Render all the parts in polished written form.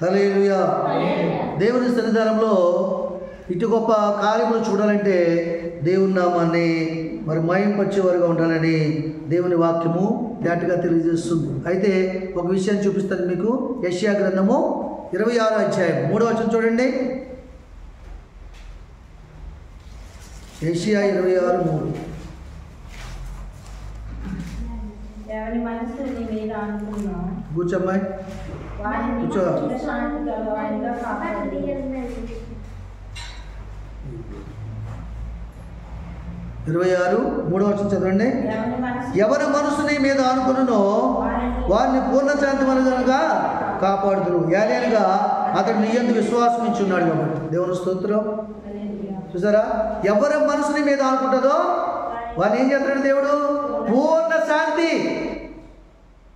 హల్లెలూయా. దేవుని సన్నిధానంలో ఇటు గొప్ప కార్యములు చూడాలంటే దేవుని నామాన్ని మరి మహింపరిచేవారుగా ఉండాలని దేవుని వాక్యము డేటగా తెలియజేస్తుంది. అయితే ఒక విషయాన్ని చూపిస్తాను మీకు. యెషయా గ్రంథము 26వ అధ్యాయం 3వ వచనం చూడండి. యెషయా 26:3. ఎవరి మనసు నీ మీద అనుకున్నా కూర్చోమ్మాయి, కూర్చో. 26:3వ వచనం చదవండి. ఎవరి మనసు నీ మీద అనుకున్నో వారిని పూర్ణ శాంతి మనగా కాపాడుదురు. ఏలైనగా అతడు నీ యందు విశ్వాసం ఇచ్చున్నాడు కాబట్టి. దేవుని స్తోత్రం. చూసారా, ఎవరి మనసుని మీద అనుకుంటుందో వాడిని ఏం చేస్తాడు దేవుడు? పూర్ణ శాంతి.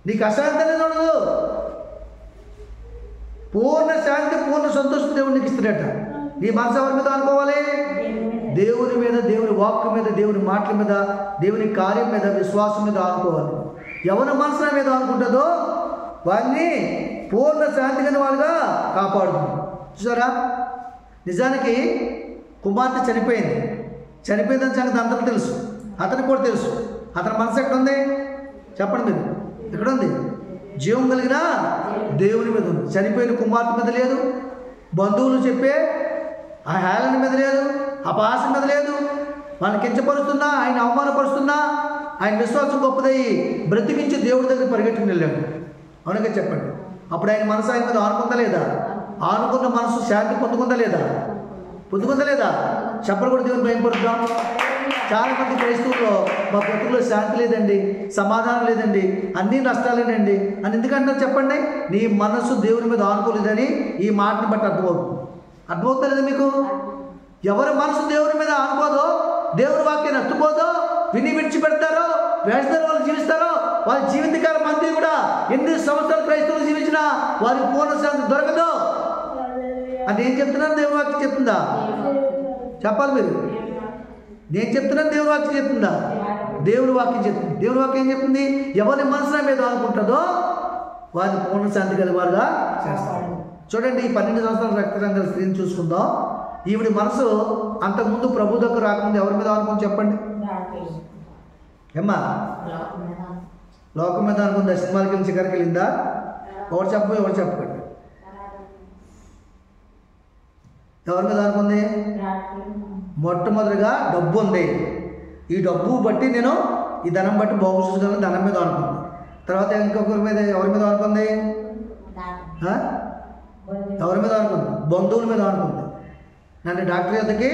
నీకు అశాంతి అనేది ఉండదు. పూర్ణ శాంతి, పూర్ణ సంతోషం దేవుడు నీకు ఇస్తాడట. నీ మనసు ఎవరి మీద అనుకోవాలి? దేవుని మీద, దేవుని వాక్కు మీద, దేవుని మాటల మీద, దేవుని కార్యం మీద, విశ్వాసం మీద అనుకోవాలి. ఎవరి మనసుల మీద అనుకుంటుందో వారిని పూర్ణ శాంతి కలిగిన వాళ్ళుగా కాపాడుతుంది. చూసారా, నిజానికి కుమార్తె చనిపోయింది. చనిపోయిందని సంగతి అందరికీ తెలుసు, అతనికి కూడా తెలుసు. అతని మనసు ఎక్కడుంది చెప్పండి మీరు? ఎక్కడుంది? జీవం కలిగిన దేవుని మీద ఉంది. చనిపోయిన కుమార్తె మీద లేదు, బంధువులు చెప్పే ఆ హేళన మీద లేదు, అపహాసం మీద లేదు. వాళ్ళని కించపరుస్తున్నా, ఆయన అవమానపరుస్తున్నా, ఆయన విశ్వాసం గొప్పదయ్యి బ్రతికించి దేవుడి దగ్గర పరిగెట్టుకుని వెళ్ళాడు. అవునగా చెప్పండి. అప్పుడు ఆయన మనసు ఆయన మీద ఆనుకుందా లేదా? ఆనుకున్న మనసు శాంతి పొందుకుందా లేదా? పొందుకుందా లేదా? చెప్పలు కూడా దేవుని భయపడుతున్నాం. చాలామంది క్రైస్తవుల్లో మా బ్రతుకులో శాంతి లేదండి, సమాధానం లేదండి, అన్నీ నష్టాలేనండి అని ఎందుకంటారు చెప్పండి? నీ మనసు దేవుని మీద ఆనుకోలేదని ఈ మాటని బట్టి అర్థమవుతుంది. అర్థమవుతా లేదా మీకు? ఎవరి మనసు దేవుని మీద ఆనుకోదో, దేవుని వాక్యాన్ని ఎత్తుకోదో, విని విడిచిపెడతారో, వేస్తారు వాళ్ళు జీవిస్తారో, వాళ్ళ జీవితకాలం మంది కూడా ఎన్ని సంవత్సరాలు క్రైస్తవులు జీవించినా వారికి పూర్ణ శాంతి దొరకదు అని నేను చెప్తున్నాను. దేవుని వాక్యం చెప్తుందా? చెప్పాలి మీరు. నేను చెప్తున్నాను, దేవుని వాక్యం చెప్తుందా? దేవుని వాక్యం చెప్తుంది. దేవుని వాక్యం ఏం చెప్తుంది? ఎవరి మనసుల మీద అనుకుంటుందో వారిని పూర్ణ శాంతి కలిగి వారుగా చేస్తారు. చూడండి, ఈ 12 సంవత్సరాల రక్తరంగుల స్త్రీని చూసుకుందాం. ఈవిడి మనసు అంతకుముందు ప్రభు దగ్గర రాకముందు ఎవరి మీద అనుకుని చెప్పండి? ఏమ్మా, లోకం మీద అనుకుందా? సినిమాలకి వెళ్ళి చిక్కరికి వెళ్ళిందా? ఎవరు చెప్పు, ఎవరు చెప్పకండి. ఎవరి మీద అనుకుంది? మొట్టమొదటిగా డబ్బు ఉంది. ఈ డబ్బు బట్టి నేను ఈ ధనం బట్టి బాగు చూసుకోగలను, ధనం మీద అనుకుంది. తర్వాత ఇంకొకరి మీద ఎవరి మీద అనుకుంది? ఎవరి మీద అనుకుంది? బంధువుల మీద అనుకుంది. నన్ను డాక్టర్ యొద్దకి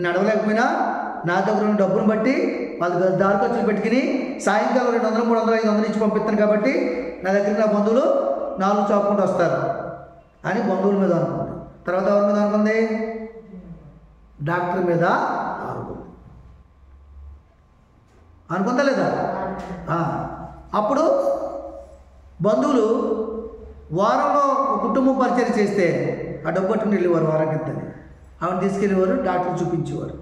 నడవలేకపోయినా నా దగ్గర ఉన్న డబ్బును బట్టి వాళ్ళకి దారి ఖర్చులు పెట్టుకుని సాయంకాలం 200, 300, 500 ఇచ్చి పంపిస్తాను కాబట్టి నా దగ్గర నా బంధువులు 4 చాపుకుంటూ వస్తారు అని బంధువుల మీద అనుకుంది. తర్వాత ఎవరి మీద అనుకుంది? డాక్టర్ మీద అనుకుందా లేదా? అప్పుడు బంధువులు వారంలో కుటుంబం పరిచయం చేస్తే ఆ డబ్బు పట్టుకుని వెళ్ళేవారు. వారం కిందని ఆమెను తీసుకెళ్ళేవారు, డాక్టర్ చూపించేవారు.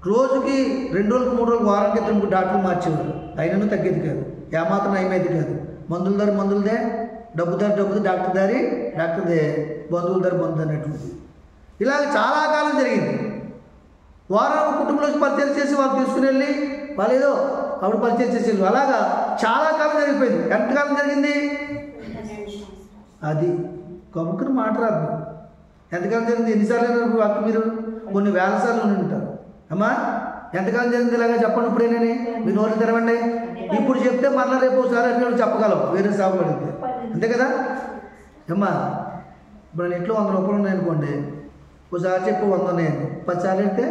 రోజుకి 2 రోజులకు 3 రోజులకు వారం క్రితం డాక్టర్ మార్చేవారు. అయినను తగ్గేది కాదు, ఏమాత్రం అయిపోయేది కాదు. మందుల దారి మందులదే, డబ్బు దారి డబ్బుది, డాక్టర్ దారి డాక్టర్దే, బంధువుల దారి బంధువు అన్నట్టు. ఇలాగ చాలా కాలం జరిగింది. వారం కుటుంబంలో పరిచయం చేసి వాళ్ళు తీసుకుని వెళ్ళి వాళ్ళు ఏదో ఆవిడ పరిచయం చేసేవాళ్ళు. అలాగా చాలా కాలం జరిగిపోయింది. ఎంతకాలం జరిగింది? అది కముక్కుని మాట్లాడదు. ఎంతకాలం జరిగింది? ఎన్నిసార్లు వాక్య మీరు? కొన్ని వేల సార్లు ఉండి ఉంటారు. అమ్మా, ఎంతకాలం జరిగింది ఇలాగా చెప్పండి. ఇప్పుడేనని మీ నోరు తెరవండి. ఇప్పుడు చెప్తే మళ్ళీ రేపు ఒకసారి అన్ని చెప్పగలం, వేరే సాగు అడిగితే. అంతే కదా అమ్మా? ఇప్పుడు నేను ఇంట్లో 100 రూపాయలు ఉన్నాయనుకోండి, ఒకసారి చెప్పు 100 ఉన్నాయని, 10 సార్లు అయితే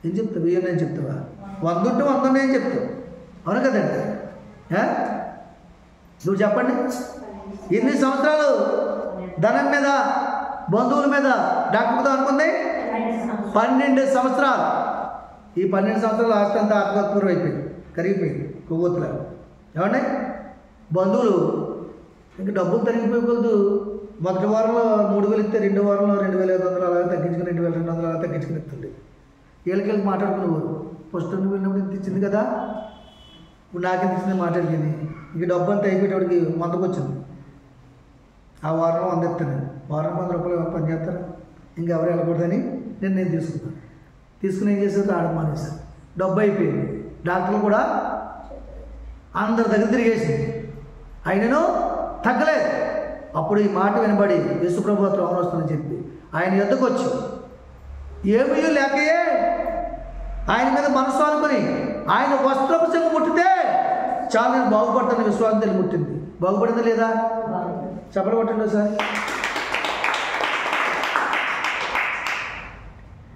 ఏం చెప్తావు? 1000 నేను చెప్తావా? 100 ఉంటే 100 ఉన్నాయని చెప్తావు. అవును కదండి? నువ్వు చెప్పండి. ఎన్ని సంవత్సరాలు ధనం మీద, బంధువుల మీద, డాక్టర్ మీద అనుకుంది? 12 సంవత్సరాలు. ఈ 12 సంవత్సరాలు ఆస్తి అంతా ఆత్మహత్యపూర్వం అయిపోయింది, కరిగిపోయింది కొవ్వొత్తులా. ఏమండి? బంధువులు ఇంకా డబ్బులు తరిగిపోయకూడదు. మొదటి వారంలో 3000 ఇస్తే 2వ వారంలో 2500 అలాగే తగ్గించుకుని 2200 అలా తగ్గించుకుని ఇస్తుంది. వీళ్ళకి మాట్లాడుకునేవారు. ఫస్ట్ నువ్వు వెళ్ళినప్పుడు ఇంత ఇచ్చింది కదా, ఇప్పుడు నాకెంత ఇచ్చింది మాట్లాడుకుని, ఇంక డబ్బు అంతా అయిపోయేటప్పటికి 100కి వచ్చింది. ఆ వారం 100 ఇస్తాను, వారం 100 రూపాయలు పని చేస్తారు, ఇంకెవరు వెళ్ళకూడదని నేను తీసుకున్నాను. తీసుకుని ఏం చేశారు, రావడం మానేశారు. డబ్బు అయిపోయింది. డాక్టర్లు కూడా అందరి దగ్గర తిరిగేసింది, ఆయనను తగ్గలేదు. అప్పుడు ఈ మాట వినబడి యేసుప్రభు త్రోవన వస్తుందని చెప్పి ఆయన ఎద్దకు వచ్చి ఏమీ లేకయే ఆయన మీద మనసు అనుకుని ఆయన వస్త్రపు చెంగు ముట్టితే చాలా నేను బాగుపడతాను విశ్వాసం తెలిసి ముట్టింది. బాగుపడిందా లేదా? చెప్పలు కొట్టండి సార్.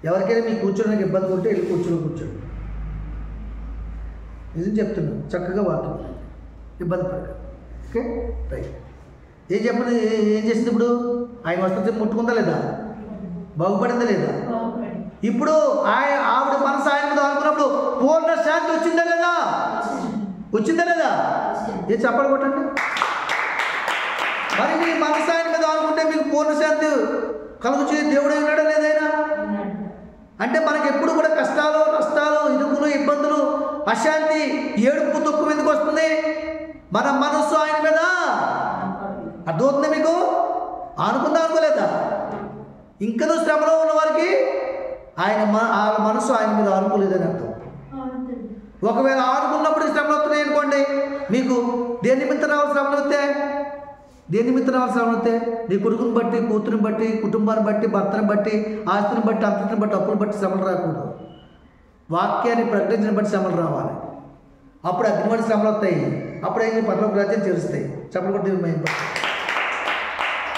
ఎవరికైనా మీకు కూర్చోడానికి ఇబ్బంది ఉంటే వెళ్ళి కూర్చోండి. నిజం చెప్తున్నాను, చక్కగా వాక్యం, ఇబ్బంది పడక. Okay right. ఏం చేసింది ఇప్పుడు? ఆయన వస్త్రం ముట్టుకుందా లేదా? బాగుపడిందా లేదా? ఇప్పుడు ఆవిడ మనసు ఆయన మీద అనుకున్నప్పుడు పూర్ణ శాంతి వచ్చిందా లేదా? వచ్చిందా లేదా? ఏ చెప్పలు కొట్టండి. మరి మీ మనసు ఆయన మీద అనుకుంటే మీకు పూర్ణ శాంతి కలుగుచే దేవుడు ఉన్నాడా లేదైనా? అంటే మనకి ఎప్పుడు కూడా కష్టాలు, నష్టాలు, ఇరుకులు, ఇబ్బందులు, అశాంతి, ఏడుపు, దుఃఖం ఎందుకు వస్తుంది? మన మనస్సు ఆయన మీద అర్థమవుతుంది మీకు? అనుకుందా అనుకోలేదా? ఇంకనూ శ్రమలో ఉన్న వారికి వాళ్ళ మనసు ఆయన మీద ఆనుకోలేదని అర్థం. ఒకవేళ ఆనుకున్నప్పుడు శ్రమలు వస్తున్నాయి అనుకోండి, మీకు దేని నిమిత్తం రావాలి శ్రమలు వస్తే? దేని నిమిత్తం రావాలి శ్రమలు వస్తే? నీ కొడుకుని బట్టి, కూతురిని బట్టి, కుటుంబాన్ని బట్టి, భర్తను బట్టి, ఆస్తిని బట్టి, అంతటిని బట్టి, అప్పులు బట్టి శ్రమలు రాకూడదు. వాక్యాన్ని ప్రకటించిన బట్టి శ్రమలు రావాలి. అప్పుడు అగ్నిపడి శ్రమలు వస్తాయి. అప్పుడు ఏం పరలోక రాజ్యం చేరుస్తాయి. చెప్పలు కొట్టి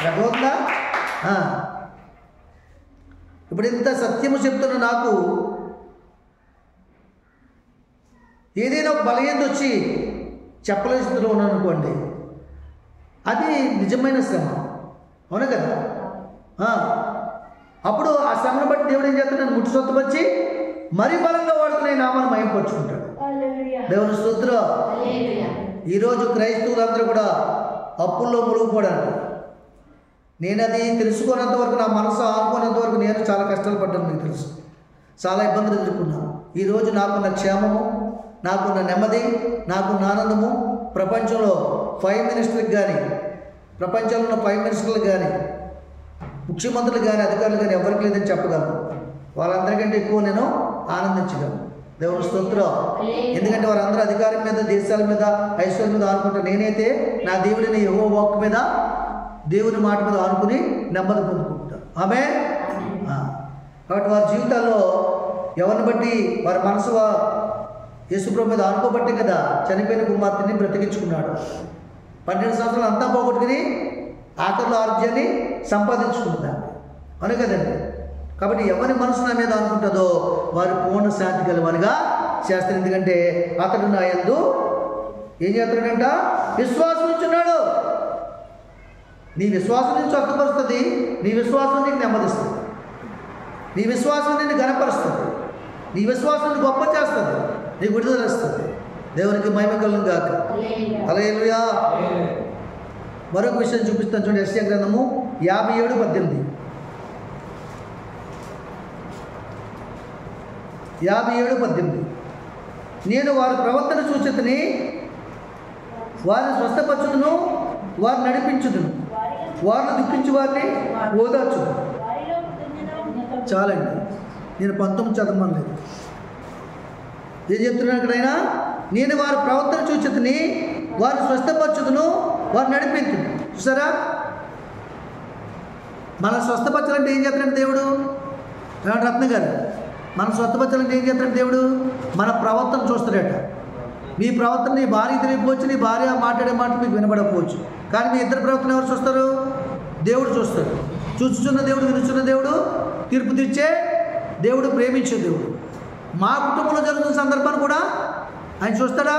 అర్థమవుతుందా? ఇప్పుడు ఇంత సత్యము చెప్తున్న నాకు ఏదైనా ఒక బలహీనత వచ్చి చెప్పలేని స్థితిలో ఉన్నాను అనుకోండి, అది నిజమైన శ్రమ, అవునా కదా? అప్పుడు ఆ శ్రమను బట్టి దేవుడు ఏం చేస్తాడు? ముట్టు సొత్తుపరిచి మరీ బలంగా వాడుకునే నామాన్ని మహిమపరుచుకుంటాడు. దేవుని స్తోత్రం. ఈరోజు క్రైస్తవులందరూ కూడా అప్పుల్లో మునిగిపోవడానికి, నేను అది తెలుసుకున్నంత వరకు, నా మనసు ఆనుకున్నంత వరకు నేను చాలా కష్టాలు పడ్డాను. మీకు తెలుసు, చాలా ఇబ్బందులు ఎదుర్కొన్నాను. ఈరోజు నాకున్న క్షేమము, నాకున్న నెమ్మది, నాకున్న ఆనందము ప్రపంచంలో 5 మినిస్టర్లకు కానీ, ప్రపంచంలో ఉన్న 5 మినిస్టర్లకు కానీ, ముఖ్యమంత్రులు కానీ, అధికారులు కానీ ఎవరికి లేదని చెప్పగలను. వాళ్ళందరికంటే ఎక్కువ నేను ఆనందించగలను. దేవుని స్తోత్రం. ఎందుకంటే వారందరూ అధికారం మీద, దేశాల మీద, ఐశ్వర్యం మీద ఆనుకుంటారు. నేనైతే నా దేవుడిని యెహోవా వాక్కు మీద, దేవుని మాట మీద ఆనుకుని నెమ్మది పొందుకుంటారు. ఆమె కాబట్టి వారి జీవితాల్లో ఎవరిని బట్టి వారి మనసు యేసుప్రభు మీద ఆనుకోబట్టే కదా చనిపోయిన కుమార్తెని బ్రతికించుకున్నాడు. 12 సంవత్సరాలు అంతా పోగొట్టుకుని ఆఖరిలో ఆరోగ్యాన్ని సంపాదించుకుంటాను, అవును కదండి? కాబట్టి ఎవరి మనసు నా మీద అనుకుంటుందో వారు పూర్ణ శాంతి గలవారిగా చేస్తారు. ఎందుకంటే అతడు నా యందు ఏం చేస్తాడంట? విశ్వాసం ఉంచున్నాడు. నీ విశ్వాసం నుంచి స్వస్థపరుస్తుంది, నీ విశ్వాసం నీకు నెమ్మదిస్తుంది, నీ విశ్వాసం నిన్ను ఘనపరుస్తుంది, నీ విశ్వాసం నిన్ను గొప్ప చేస్తుంది, నీకు విడుదల ఇస్తుంది. దేవునికి మహిమ కలుగును గాక. హల్లెలూయా. మరొక విషయం చూపిస్తాను చూడండి. యెషయా గ్రంథము 57:18. 57:18. నేను వారి ప్రవర్తన చూచితిని, వారిని స్వస్థపరచుదును, వారిని నడిపించుదును, వారిని దుఃఖించి వారిని ఓదార్చును. చాలండి, నేను 19 చదవలేదు. ఏం చెప్తున్నాను అక్కడైనా? నేను వారి ప్రవర్తన చూచితిని, వారిని స్వస్థపరచుదును, వారిని నడిపించును. చూసారా? మనం స్వస్థపరచాలంటే ఏం చేస్తాడంటే దేవుడు? రత్న గారు, మనం స్వస్థపరచాలంటే ఏం చేస్తాడు దేవుడు? మన ప్రవర్తన చూస్తాడట. మీ ప్రవర్తన నీ భార్య తెలియకపోవచ్చు, నీ భార్య మాట్లాడే మాట మీకు వినబడకపోవచ్చు, కానీ మీ ఇద్దరు ప్రవర్తన ఎవరు చూస్తారు? దేవుడు చూస్తాడు. చూస్తున్న దేవుడు, వినుచున్న దేవుడు, తీర్పు తీర్చే దేవుడు, ప్రేమించే దేవుడు. మా కుటుంబంలో జరుగుతున్న సందర్భాన్ని కూడా ఆయన చూస్తాడా?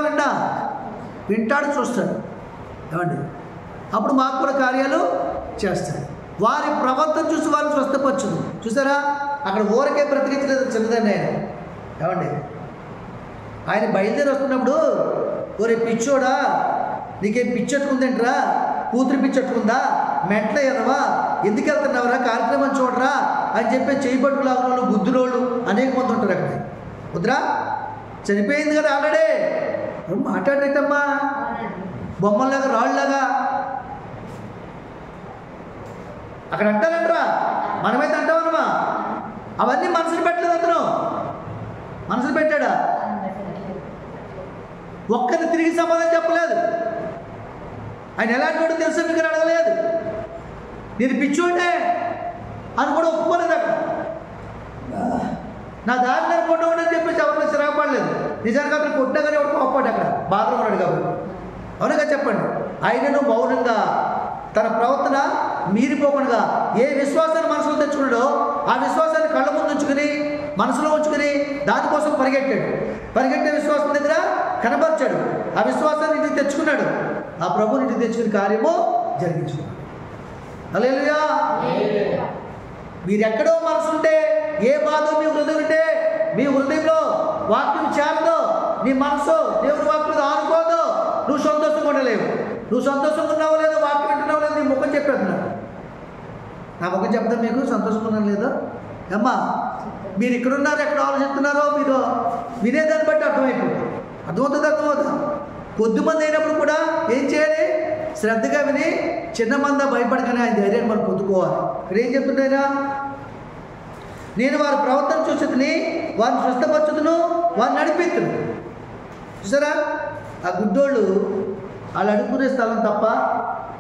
వింటాడు, చూస్తాడు. ఏమండి? అప్పుడు మాకు కూడా కార్యాలు చేస్తాడు. వారి ప్రవర్తన చూసి వారిని స్వస్థపరచును. చూసారా? అక్కడ ఊరకే బ్రతికించలేదు చిన్నదండి ఆయన. ఏమండి? ఆయన బయలుదేరి వస్తున్నప్పుడు, ఒరే పిచ్చోడా, నీకేం పిచ్చెట్టుకుందేంట్రా, కూతురు పిచ్చెట్టుకుందా, మెంట్ల ఎదవా, ఎందుకు వెళ్తున్నావురా, కార్యక్రమం చూడరా అని చెప్పి చేయబట్టు లాగున బుద్ధులోళ్ళు అనేక మంది ఉంటారు అక్కడ. వద్దురా, చనిపోయింది కదా ఆల్రెడీ, మాట్లాడరేటమ్మా, బొమ్మల్లాగా రాళ్ళలాగా. అక్కడ అంటారంటరా, మనమైతే అంటామన్నమా? అవన్నీ మనసులు పెట్టలేదు అతను. మనసులు పెట్టాడా? ఒక్కరిని తిరిగి సమాధానం చెప్పలేదు. ఆయన ఎలాంటి వాడు తెలుసా మీకు అడగలేదు. నేను పిచ్చోడే అని కూడా ఒప్పుకోలేదు. అక్కడ నా దారిలో కొట్టమని చెప్పేసి ఎవరిని సిరగపడలేదు. నిజానికి అతను కొట్టినా కానీ ఎవరు కోపాడు, అక్కడ బాధలో ఉన్నాడు కాబట్టి. అవునగా చెప్పండి. ఆయనను మౌనంగా తన ప్రవర్తన మీరిపోకుండా ఏ విశ్వాసాన్ని మనసులో తెచ్చుకున్నాడో ఆ విశ్వాసాన్ని కళ్ళ ముందు ఉంచుకుని మనసులో ఉంచుకుని దానికోసం పరిగెట్టాడు. పరిగెట్టే విశ్వాసం దగ్గర కనబరిచాడు. ఆ విశ్వాసాన్ని ఇంటికి తెచ్చుకున్నాడు. ఆ ప్రభుని ఇంటికి తెచ్చుకుని కార్యము జరిగించుకున్నాడు. హల్లెలూయా. మీరెక్కడో మనసుంటే, ఏ బాధ మీ హృదయం ఉంటే, మీ హృదయంలో వాక్యం చేరదో, నీ మనసు దేవుని వాక్యం ఆనుకోదో, నువ్వు సంతోషంగా ఉండలేవు. నువ్వు సంతోషంగా ఉన్నావో లేదో, వాక్యం వింటున్నావో లేదో నీ ముఖం చెప్పేస్తున్నావు. నా ముఖం చెప్తా మీకు సంతోషంగా ఉన్నాను లేదో. అమ్మా, మీరు ఇక్కడున్నారు, ఎక్కడ ఆలోచిస్తున్నారో మీరు వినేదాన్ని బట్టి అర్థమైపోతుంది. అర్థమవుతుంది. కొద్దిమంది అయినప్పుడు కూడా ఏం చేయాలి? శ్రద్ధగా విని చిన్న మంద భయపడగానే ఆయన ధైర్యాన్ని మనం పొందుకోవాలి. ఇక్కడ ఏం చెప్తున్నాయినా, నేను వారి ప్రవర్తన చూసుకుని వారిని స్వస్థపరచుదును, వారిని నడిపిస్తును. చూసారా, ఆ గుడ్డోళ్ళు వాళ్ళు అడుక్కునే స్థలం తప్ప,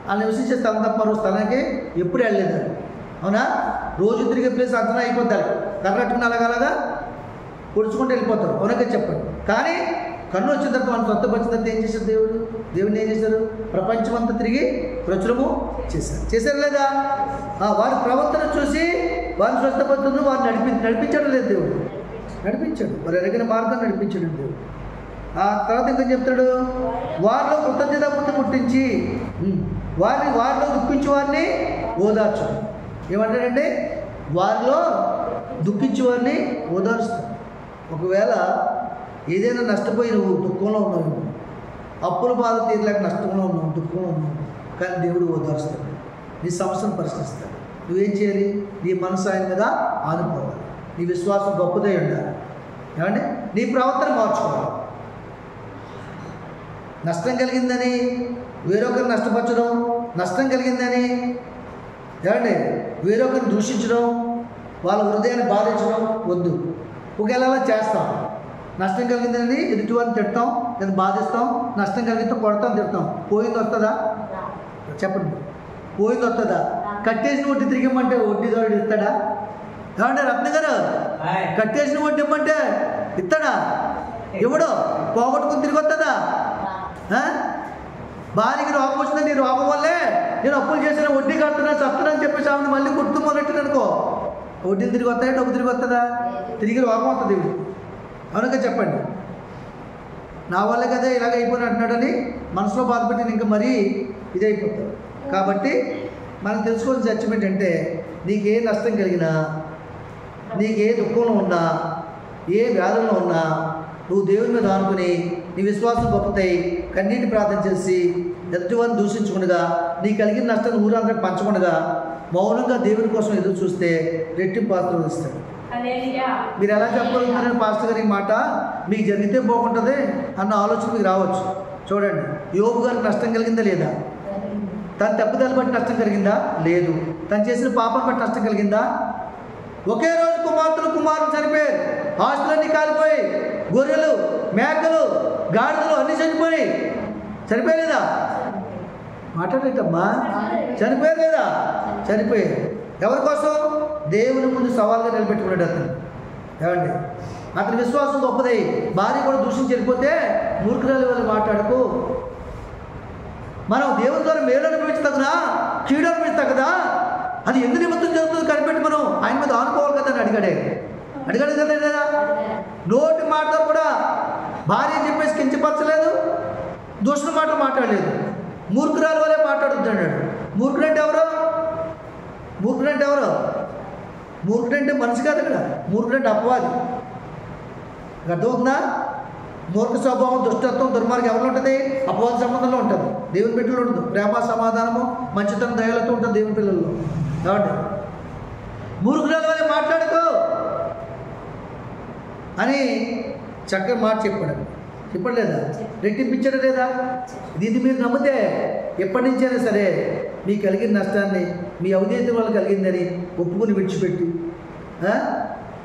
వాళ్ళు నివసించే స్థలం తప్ప మరో స్థలానికి ఎప్పుడు వెళ్ళలేదు. అవునా? రోజు తిరిగే ప్లేస్ అంచనా అయిపోతారు. కర్రట్టుకుని అలాగలాగా పొడుచుకుంటూ వెళ్ళిపోతారు. అవునగా చెప్పండి. కానీ కన్ను వచ్చిన తర్వాత మనం స్వస్థపరిచిన తర్వాత ఏం చేశారు? దేవుడిని ఏం చేశారు? ప్రపంచం అంతా తిరిగి ప్రచురము చేశారు లేదా? వారి ప్రవర్తన చూసి వారిని స్వస్థపరుతున్న వారిని నడిపించడం లేదు దేవుడు. నడిపించాడు. వారు ఎరగిన మార్గాన్ని నడిపించాడు దేవుడు. ఆ తర్వాత ఇంకా చెప్తాడు, వారిలో కృతజ్ఞత బుద్ధి పుట్టించి వారిలో దుఃఖించి వారిని ఓదార్చు. ఏమంటాడంటే, వారిలో దుఃఖించి వారిని ఓదార్చుతాడు. ఒకవేళ ఏదైనా నష్టపోయి నువ్వు దుఃఖంలో ఉన్నావు, అప్పుల బాధ తీరలేక నష్టంలో ఉన్నావు, దుఃఖంలో ఉన్నావు, కానీ దేవుడు ఓదార్స్తాడు. నీ సమస్యను పరిష్కరిస్తాడు. నువ్వేం చేయాలి? నీ మనసు ఆయన మీద ఆనుకోవాలి. నీ విశ్వాసం గొప్పదై ఉండాలి. ఏమంటే నీ ప్రవర్తన మార్చుకోవాలి. నష్టం కలిగిందని వేరొకరిని నష్టపరచడం, నష్టం కలిగిందని ఏమండి వేరొకరిని దూషించడం, వాళ్ళ హృదయాన్ని బాధించడం వద్దు. ఒకవేళ అలా చేస్తాం, నష్టం కలిగిందని ఎదుటివారిని తిడతాం, లేదా బాధిస్తాం, నష్టం కలిగితే కొడతాం, తిడతాం, పోయింది వస్తుందా? చెప్పండి, పోయింది వస్తుందా? కట్టేసిన వడ్డీ తిరిగిమ్మంటే వడ్డీదారుడు ఇస్తాడా? ఏమంటే రత్న గారు, కట్టేసిన వడ్డీ ఇమ్మంటే ఇస్తాడా? ఎవడో పోగొట్టుకుని తిరిగి వస్తుందా? భార్యకి రోగం వచ్చిందని నీ రోగం వల్లే నేను అప్పులు చేసిన వడ్డీ కడుతున్నా చస్తున్నా అని చెప్పేసి ఆమెను మళ్ళీ గుర్తు మొదలెట్టిన అనుకో, వడ్డీలు తిరిగి వస్తాయా? డబ్బు తిరిగి వస్తుందా? తిరిగి రోగం వస్తుంది. అవునగా చెప్పండి. నా వల్లే కదా ఇలాగ అయిపోయిన అంటున్నాడని మనసులో బాధపెట్టి ఇంకా మరీ ఇదైపోతాడు. కాబట్టి మనం తెలుసుకోవాల్సిన జడ్జిమెంట్ అంటే, నీకే నష్టం కలిగినా, నీకే దుఃఖంలో ఉన్నా, ఏ వ్యాధుల్లో ఉన్నా, నువ్వు దేవుని మీద ఆనుకుని నీ విశ్వాసం గొప్పతాయి కన్నీటి ప్రార్థన చేసి ఎదుటివారిని దూషించకుండా, నీ కలిగిన నష్టాన్ని ఊరందరికి పంచకుండా మౌనంగా దేవుని కోసం ఎదురు చూస్తే రెట్టింపు ఆశీర్వాదం ఇస్తాడు. మీరు ఎలా చెప్పగలుగుతారని పాస్టర్ గారి మాట మీకు జరిగితే బాగుంటుంది అన్న ఆలోచన మీకు రావచ్చు. చూడండి, యోబు గారికి నష్టం కలిగిందా లేదా? తన తప్పుదల బట్టి నష్టం కలిగిందా? లేదు. తను చేసిన పాపం బట్టి నష్టం కలిగిందా? ఒకే రోజు కుమారులు చనిపోయారు. ఆస్తులన్నీ కాలిపోయి, గొర్రెలు, మేకలు, గాడిదలు అన్నీ చనిపోయలేదా? మాట్లాడేటమ్మా, చనిపోయారు లేదా? చనిపోయారు. ఎవరి కోసం? దేవుని ముందు సవాల్గా నిలబెట్టుకున్నాడు అతను. ఏమండి, అతని విశ్వాసం గొప్పదై భార్య కూడా దూషించి వెళ్ళిపోతే మూర్ఖురాలి వాళ్ళు మాట్లాడుకో. మనం దేవుని ద్వారా మేలు అనిపించదగదా, కీడు అనిపించదగదా? అది ఎందుకు నిమిత్తం జరుగుతుంది కనిపెట్టి మనం ఆయన మీద ఆనుకోవాలి కదా అని అడిగాడు కదా లేదా? నోటి మాటలో కూడా భార్య చెప్పేసి కించపరచలేదు, దూషణ మాటలు మాట్లాడలేదు, మూర్ఖురాలు వల్లే మాట్లాడుతున్నాడు. మూర్ఖుడంటే ఎవరు? మూర్ఖుడంటే మనిషి కాదు. అక్కడ మూర్ఖుడంటే అపవాది. అర్థమవుతుందా? మూర్ఖ స్వభావం, దుష్టత్వం, దుర్మార్గం ఎవరిలో ఉంటుంది? అపవాది సంబంధంలో ఉంటుంది. దేవుని బిడ్డలో ఉండదు. ప్రేమ, సమాధానము, మంచితనం, దయలతో ఉంటుంది దేవుని పిల్లల్లో. కాబట్టి మూర్ఖురాలు వల్లే మాట్లాడుకో అని చక్కగా మాట చెప్పలేదా? రెట్టింపించడం లేదా? దీన్ని మీరు నమ్మితే ఎప్పటి నుంచైనా సరే మీకు కలిగిన నష్టాన్ని మీ అవిధేయత వల్ల కలిగిందని ఒప్పుకుని విడిచిపెట్టి,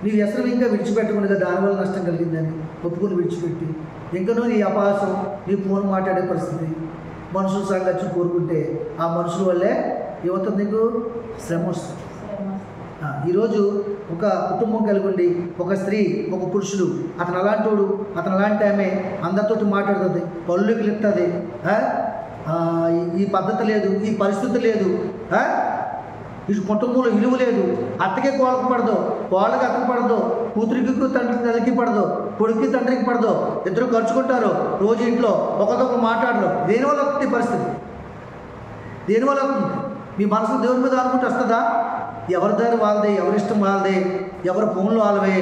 నీ వ్యసనం ఇంకా విడిచిపెట్టకుండా దానివల్ల నష్టం కలిగిందని ఒప్పుకుని విడిచిపెట్టి, ఇంకనూ నీ అపహాసం, నీ ఫోన్ మాట్లాడే పరిస్థితి, మనుషుల సంగతి కోరుకుంటే ఆ మనుషుల వల్లే ఏమవుతుంది? నీకు శ్రమ వస్తుంది. ఈరోజు ఒక కుటుంబం కలిగి ఉండి ఒక స్త్రీ ఒక పురుషుడు, అతను అలాంటోడు, అతను అలాంటి ఆమె అందరితో మాట్లాడుతుంది, పళ్ళుకి లెత్తది, ఈ పద్ధతి లేదు, ఈ పరిస్థితి లేదు, ఈ కుటుంబంలో విలువ లేదు, అత్తకే కోళ్ళకి పడదు, కోళ్ళకి అత్తకి పడదు, కూతురికి తండ్రికి తల్లికి పడదు, కొడుక్కి తండ్రికి పడదు, ఇద్దరు ఖర్చుకుంటారు రోజు ఇంట్లో, ఒకరికొకరు మాట్లాడరు. దేనివల్ల వస్తుంది పరిస్థితి? దేనివల్ల వస్తుంది? మీ మనసు దేవుని మీద అనుకుంటూ వస్తుందా? ఎవరి దారి వాళ్ళదే, ఎవరిష్టం వాళ్ళదే, ఎవరి ఫోన్లు వాళ్ళవే,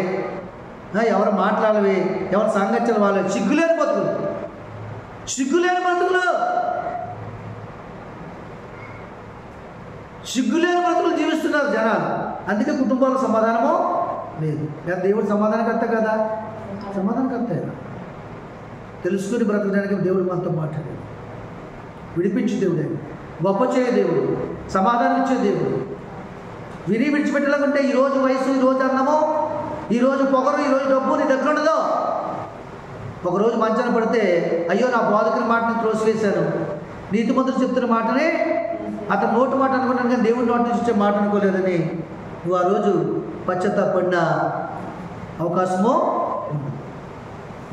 ఎవరు మాట్లాడవే, ఎవరి సాంగత్యాలు వాళ్ళే. సిగ్గులేని బతుకులు, సిగ్గులేని బతుకులు, సిగ్గులేని బతుకులు జీవిస్తున్నారు జనాలు. అందుకే కుటుంబాల సమాధానము లేదు. లేదా దేవుడు సమాధానకర్త కదా? సమాధానకర్త తెలుసుకుని బ్రతకడానికి దేవుడు మనతో మాట్లాడాడు. విడిపించే దేవుడే, గొప్ప చేయ దేవుడు, సమాధానం ఇచ్చే దేవుడు. విని విడిచిపెట్టేలాగుంటే ఈరోజు వయసు, ఈరోజు అన్నము, ఈరోజు పొగరు, ఈరోజు డబ్బు నీ దగ్గర ఉండదు. ఒకరోజు మంచాన పడితే అయ్యో నా బోధకుని మాటని త్రోసివేశాను, నీతిమంతుడు చెప్తున్న మాటనే అతను నోటు మాట అనుకున్నాను కానీ దేవుడి నోటి నుంచి వచ్చే మాట అనుకోలేదని నువ్వు ఆ రోజు పశ్చాత్తాపడిన అవకాశము ఉంది.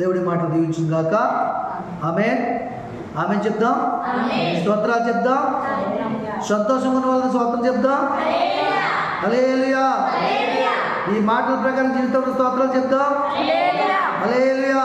దేవుడి మాట దీవించింది గాక. ఆమేన్. ఆమేన్ చెప్దాం, స్తోత్రాలు చెప్దాం, సంతోషం ఉన్న వాళ్ళని స్తోత్రం చెప్దాం. హల్లెలూయా. ఈ మాటల ప్రకారం జీవితంలో స్తోత్రాలు చెప్దాం. హల్లెలూయా.